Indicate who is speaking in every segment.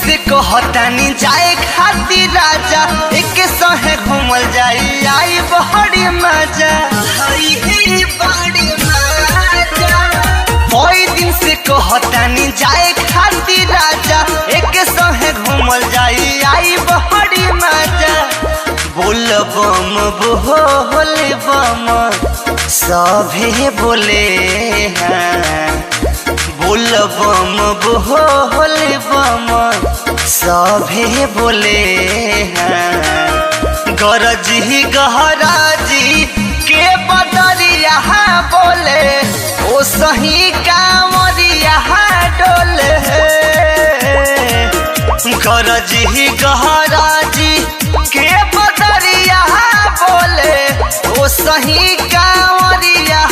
Speaker 1: से कहतानी जाए खातिर राजा एक सहे घूमल जाई आई बड़ी मजा कोई दिन से कहतानी जाए खातिर राजा एक सहे घूमल जाई आई बड़ी मजा बोल बम बोल बम सभे बोले हैं बोल बम बोल बम सभे बोले हैं गरजी गहराजी के बदरिया बोले ओ सही कांवरिया डोले गरजी गहराजी के बदरिया बोले ओ सही कांवरिया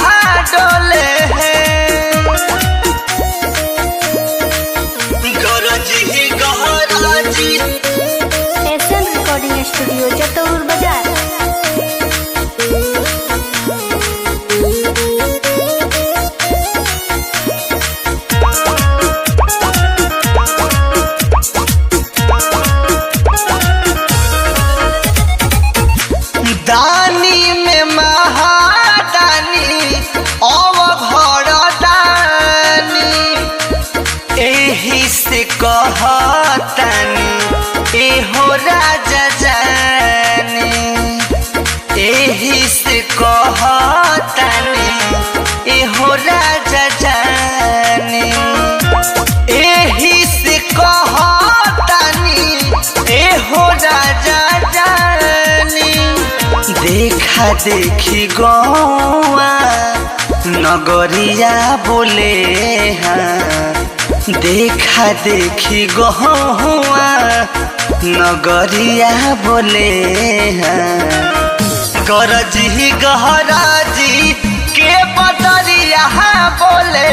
Speaker 1: डोले
Speaker 2: एसएन रिकॉर्डिंग स्टूडियो चतौर बाजार।
Speaker 1: दानी में महादानी अवघड़ दानी एही से कहतानी एहो राजा जानी एही से कहतानी एहो राजा जानी एही से कहतानी एहो राजा जानी देखा देखी गौआ नगरिया बोले हैं देखा देखी गहुआ नगरिया बोले हैं गरजी गहराजी के बदरिया बोले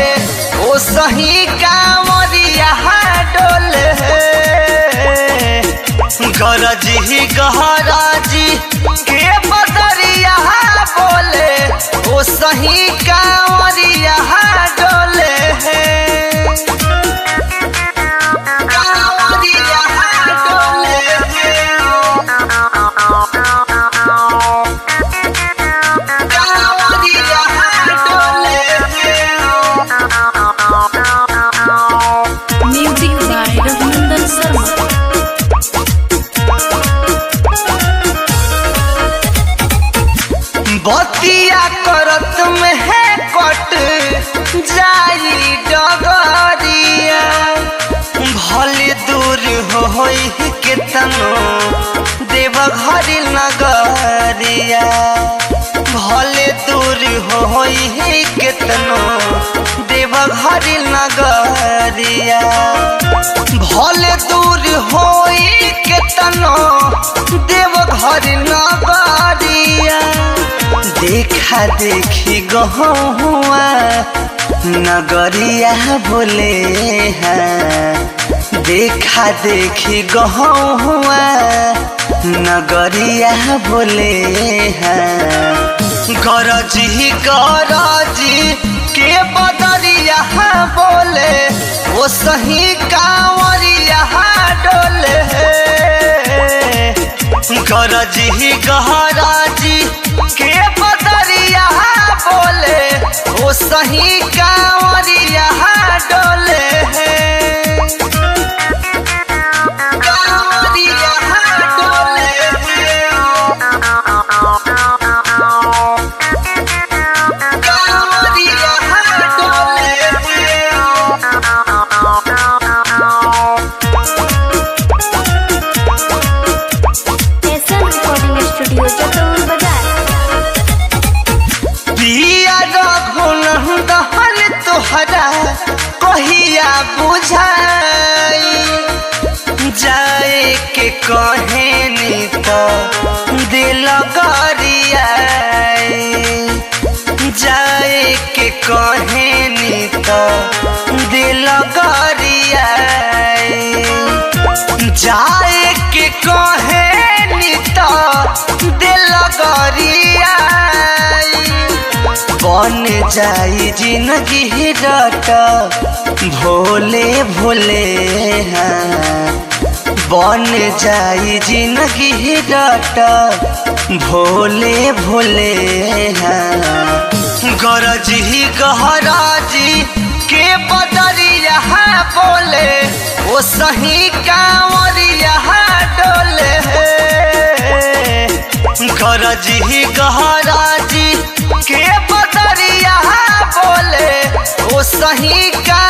Speaker 1: ओ सही कांवरिया डोले गरजी गहराजी के बदरिया बोले ओ सही कांवरिया डोले
Speaker 2: म्यूजिक बाय रघुनंदन शर्मा।
Speaker 1: बतिया करत में है कट जाई डगरिया भले दूर होई केतनो देवघर नगरिया भले दूर होई केतनो देवघर नगरिया भले दूर होई केतनो देवघर नगरिया देखा देखी गहुआ नगरिया बोले हैं देखा देखी गहुआ नगरिया बोले हैं गरजी गरजी के बदरिया बोले वो सही कांवरिया डोले गरजी गहराजी के बदरिया बोले वो सही कांवरिया डोले कांवरिया डोले कांवरिया डोले
Speaker 2: एसएन रिकॉर्डिंग स्टूडियो चतौर बाजार।
Speaker 1: पिया रघुनंदन तोहरा कहिया बुझाई जाए के कहेनी तो दिल गरियाई जाए के कहेनी तो दिल गरियाई जाए के कहेनी तो दिल गरियाई बन जाई जिंदगी रट भोले भोले हैं बन जाई जिंदगी डाटा भोले भोले गरजी ही गहराजी के बदरिया बोले वो सही कांवरिया डोले गरजी ही गहराजी के बदरिया बोले वो सही का